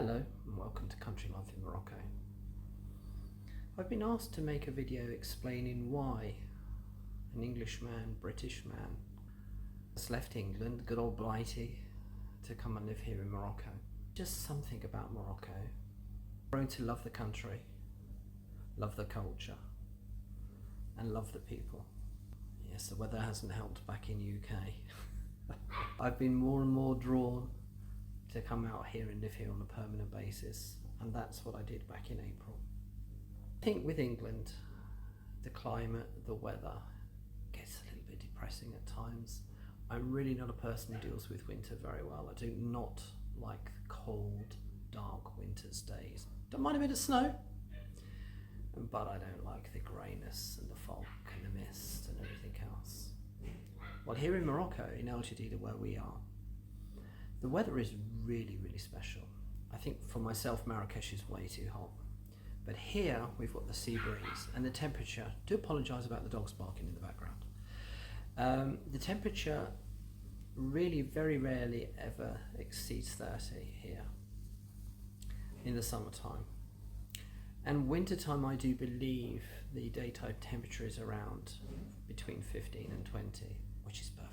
Hello and welcome to Country Life in Morocco. I've been asked to make a video explaining why an Englishman, British man, has left England, good old Blighty, to come and live here in Morocco. Just something about Morocco. Grown to love the country, love the culture, and love the people. Yes, the weather hasn't helped back in UK. I've been more and more drawn to come out here and live here on a permanent basis, and that's what I did back in April. I think with England, the climate, the weather gets a little bit depressing at times. I'm really not a person who deals with winter very well. I do not like the cold, dark winter's days. Don't mind a bit of snow, but I don't like the greyness and the fog and the mist and everything else. Well, here in Morocco, in Al Jadida, where we are, the weather is really, really special. I think for myself, Marrakesh is way too hot. But here, we've got the sea breeze and the temperature. I do apologise about the dogs barking in the background. The temperature really very rarely ever exceeds 30 here in the summertime. And wintertime, I do believe the daytime temperature is around between 15 and 20, which is perfect.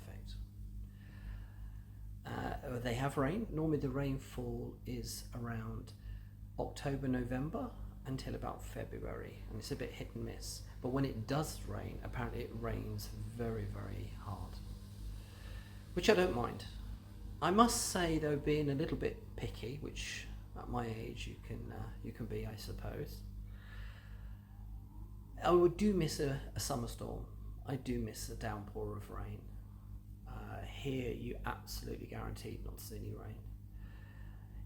They have rain. Normally the rainfall is around October, November until about February, and it's a bit hit and miss. But when it does rain, apparently it rains very, very hard, which I don't mind. I must say though, being a little bit picky, which at my age you can be, I suppose, I do miss a summer storm. I do miss a downpour of rain. Here you absolutely guaranteed not to see any rain.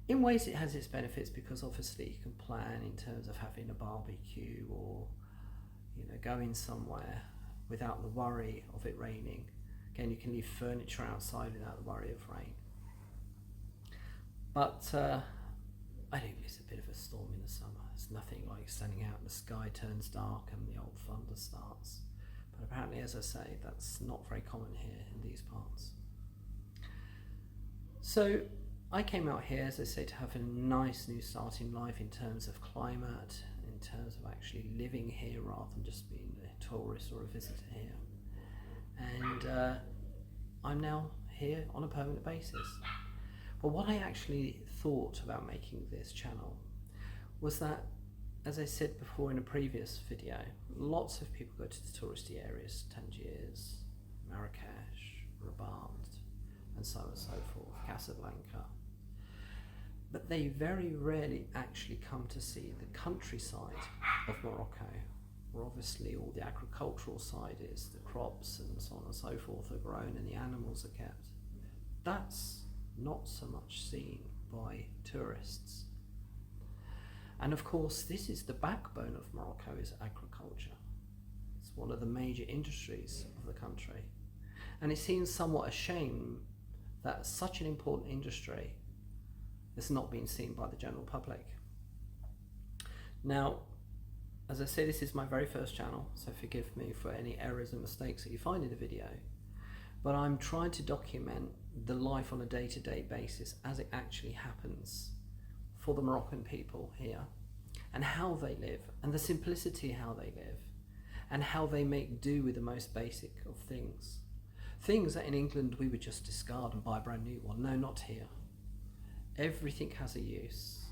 In ways it has its benefits, because obviously you can plan in terms of having a barbecue or going somewhere without the worry of it raining. Again, you can leave furniture outside without the worry of rain. But I do miss a bit of a storm in the summer. It's nothing like standing out and the sky turns dark and the old thunder starts. But apparently, as I say, that's not very common here in these parts. So I came out here, as I say, to have a nice new start in life in terms of climate, in terms of actually living here rather than just being a tourist or a visitor here. And I'm now here on a permanent basis. But what I actually thought about making this channel was that, as I said before in a previous video, lots of people go to the touristy areas, Tangiers, Marrakesh, Rabat, and so on and so forth, Casablanca. But they very rarely actually come to see the countryside of Morocco, where obviously all the agricultural side is, the crops and so on and so forth are grown and the animals are kept. That's not so much seen by tourists. And of course, this is the backbone of Morocco, is agriculture. It's one of the major industries of the country. And it seems somewhat a shame that such an important industry has not been seen by the general public. Now, as I say, this is my very first channel, so forgive me for any errors and mistakes that you find in the video, but I'm trying to document the life on a day-to-day basis as it actually happens for the Moroccan people here, and how they live, and the simplicity how they live, and how they make do with the most basic of things. Things that in England we would just discard and buy a brand new one. No, not here. Everything has a use.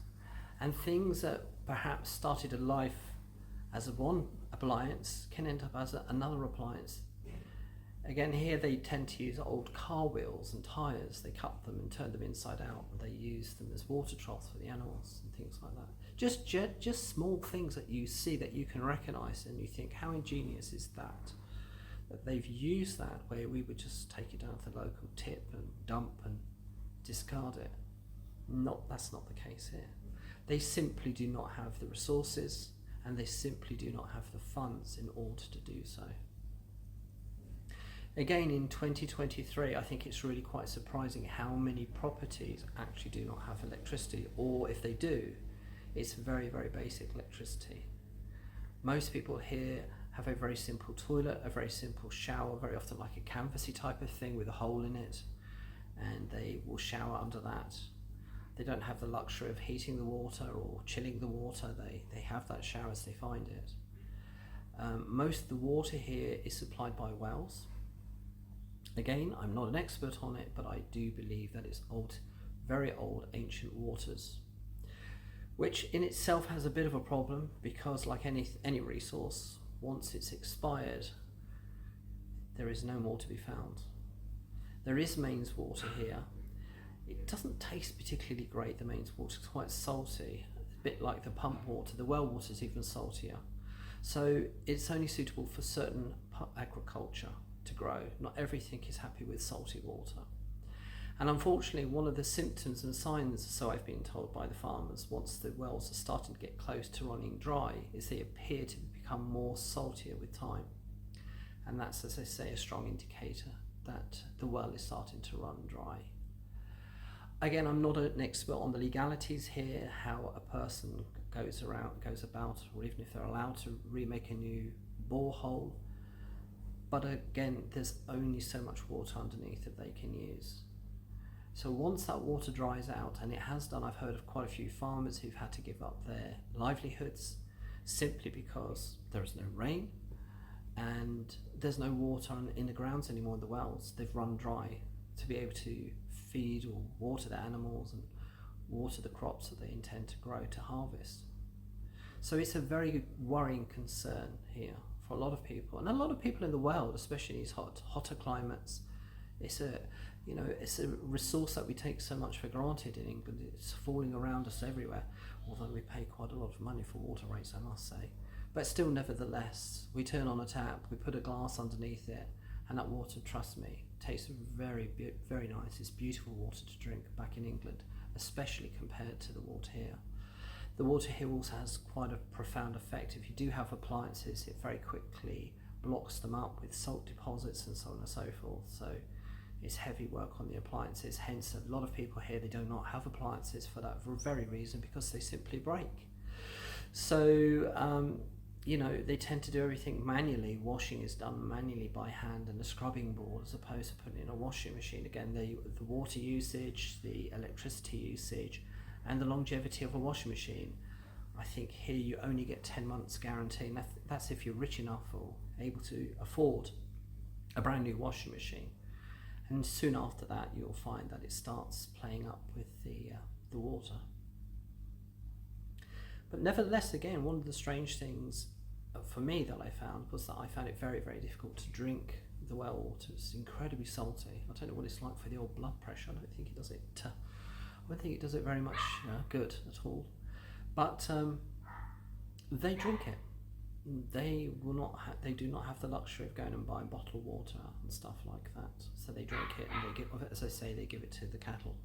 And things that perhaps started a life as one appliance can end up as another appliance. Again, here they tend to use old car wheels and tyres. They cut them and turn them inside out, and they use them as water troughs for the animals and things like that. Just small things that you see that you can recognise, and you think, how ingenious is that? That they've used that where we would just take it down to the local tip and dump and discard it. That's not the case here. They simply do not have the resources, and they simply do not have the funds in order to do so. Again, in 2023, I think it's really quite surprising how many properties actually do not have electricity, or if they do, it's very, very basic electricity. Most people here have a very simple toilet, a very simple shower, very often like a canvassy type of thing with a hole in it, and they will shower under that. They don't have the luxury of heating the water or chilling the water. They have that shower as they find it. Most of the water here is supplied by wells. Again, I'm not an expert on it, but I do believe that it's old, very old, ancient waters, which in itself has a bit of a problem, because like any resource, once it's expired, there is no more to be found. There is mains water here. It doesn't taste particularly great, the mains water. It's quite salty, a bit like the pump water. The well water is even saltier. So it's only suitable for certain agriculture to grow. Not everything is happy with salty water. And unfortunately, one of the symptoms and signs, so I've been told by the farmers, once the wells are starting to get close to running dry, is they appear to become more saltier with time. And that's, as I say, a strong indicator that the well is starting to run dry. Again, I'm not an expert on the legalities here, how a person goes about, or even if they're allowed to remake a new borehole. But again, there's only so much water underneath that they can use. So once that water dries out, and it has done, I've heard of quite a few farmers who've had to give up their livelihoods simply because there is no rain and there's no water in the grounds anymore in the wells. They've run dry to be able to feed or water the animals and water the crops that they intend to grow to harvest. So it's a very worrying concern here for a lot of people, and a lot of people in the world, especially in these hotter climates. It's a resource that we take so much for granted in England. It's falling around us everywhere, although we pay quite a lot of money for water rates, I must say. But still, nevertheless, we turn on a tap, we put a glass underneath it, and that water, trust me, tastes very, very nice. It's beautiful water to drink back in England, especially compared to the water here. The water here also has quite a profound effect. If you do have appliances, it very quickly blocks them up with salt deposits and so on and so forth. So it's heavy work on the appliances. Hence, a lot of people here, they do not have appliances for that very reason, because they simply break. So, they tend to do everything manually. Washing is done manually by hand and a scrubbing board, as opposed to putting in a washing machine. Again, the water usage, the electricity usage, and the longevity of a washing machine. I think here you only get 10 months guarantee, and that's if you're rich enough or able to afford a brand new washing machine. And soon after that, you'll find that it starts playing up with the water. But nevertheless, again, one of the strange things for me that I found was that I found it very, very difficult to drink the well water. It's incredibly salty. I don't know what it's like for the old blood pressure. I don't think it does it very much good at all. But they drink it. They do not have the luxury of going and buying bottled water and stuff like that. So they drink it, and they give, as I say, they give it to the cattle.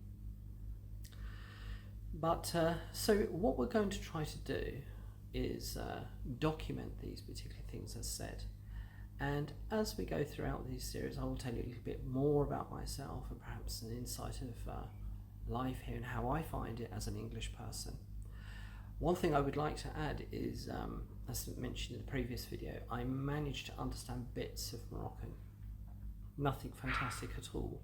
But so what we're going to try to do is document these particular things as said. And as we go throughout these series, I will tell you a little bit more about myself and perhaps an insight of life here and how I find it as an English person. One thing I would like to add is, as mentioned in the previous video, I managed to understand bits of Moroccan. Nothing fantastic at all.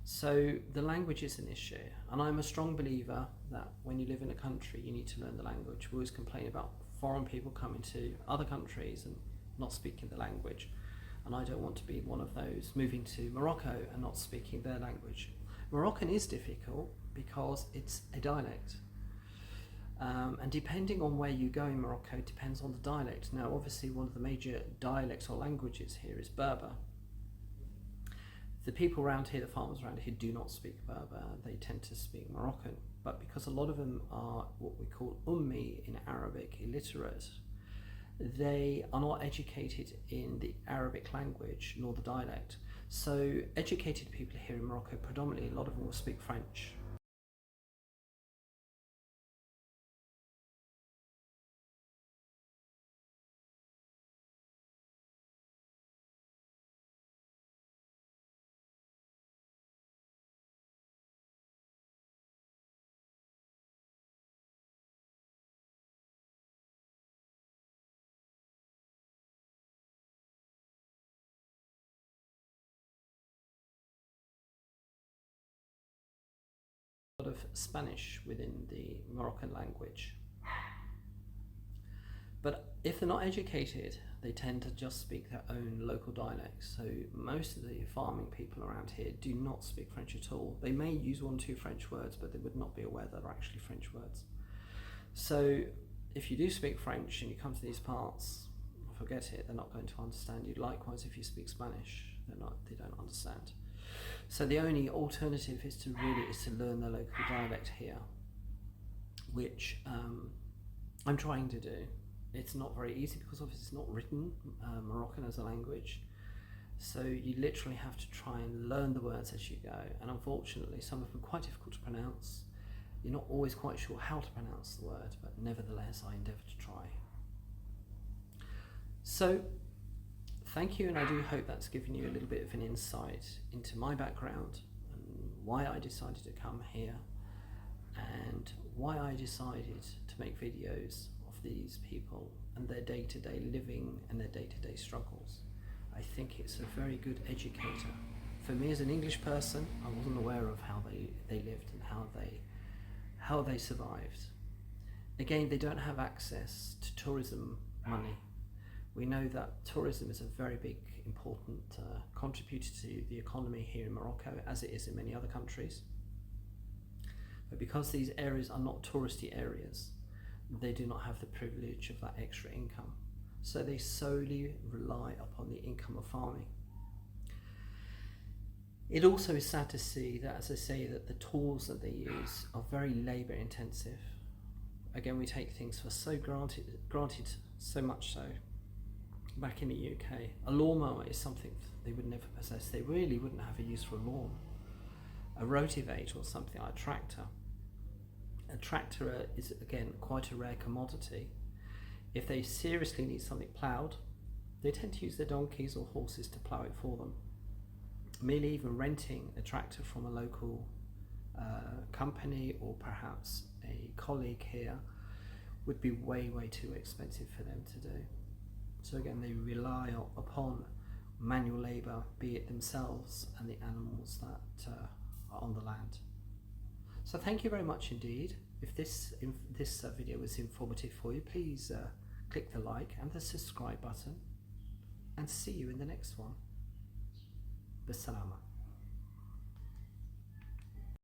So the language is an issue, and I'm a strong believer that when you live in a country, you need to learn the language. We always complain about foreign people coming to other countries and not speaking the language, and I don't want to be one of those moving to Morocco and not speaking their language. Moroccan is difficult because it's a dialect. And depending on where you go in Morocco, it depends on the dialect. Now, obviously, one of the major dialects or languages here is Berber. The people around here, the farmers around here, do not speak Berber. They tend to speak Moroccan. But because a lot of them are what we call ummi in Arabic, illiterate, they are not educated in the Arabic language nor the dialect. So educated people here in Morocco, predominantly, a lot of them will speak French. Spanish within the Moroccan language. But if they're not educated, they tend to just speak their own local dialects. So most of the farming people around here do not speak French at all. They may use 1 or 2 French words, but they would not be aware that they're actually French words. So if you do speak French and you come to these parts, forget it, they're not going to understand you. Likewise, if you speak Spanish, they don't understand. So the only alternative is to learn the local dialect here, which I'm trying to do. It's not very easy because obviously it's not written Moroccan as a language, so you literally have to try and learn the words as you go, and unfortunately some of them are quite difficult to pronounce. You're not always quite sure how to pronounce the word, but nevertheless I endeavour to try. So thank you, and I do hope that's given you a little bit of an insight into my background and why I decided to come here and why I decided to make videos of these people and their day-to-day living and their day-to-day struggles. I think it's a very good educator. For me as an English person, I wasn't aware of how they lived and how they survived. Again, they don't have access to tourism money. We know that tourism is a very big, important contributor to the economy here in Morocco, as it is in many other countries. But because these areas are not touristy areas, they do not have the privilege of that extra income. So they solely rely upon the income of farming. It also is sad to see that, as I say, that the tools that they use are very labour intensive. Again, we take things for so granted, so much so. Back in the UK, a lawnmower is something they would never possess. They really wouldn't have a use for a lawn. A rotivate or something like a tractor. A tractor is, again, quite a rare commodity. If they seriously need something ploughed, they tend to use their donkeys or horses to plough it for them. Merely even renting a tractor from a local company or perhaps a colleague here would be way too expensive for them to do. So again, they rely upon manual labour, be it themselves and the animals that are on the land. So thank you very much indeed. If this video was informative for you, please click the like and the subscribe button, and see you in the next one. Bisalama.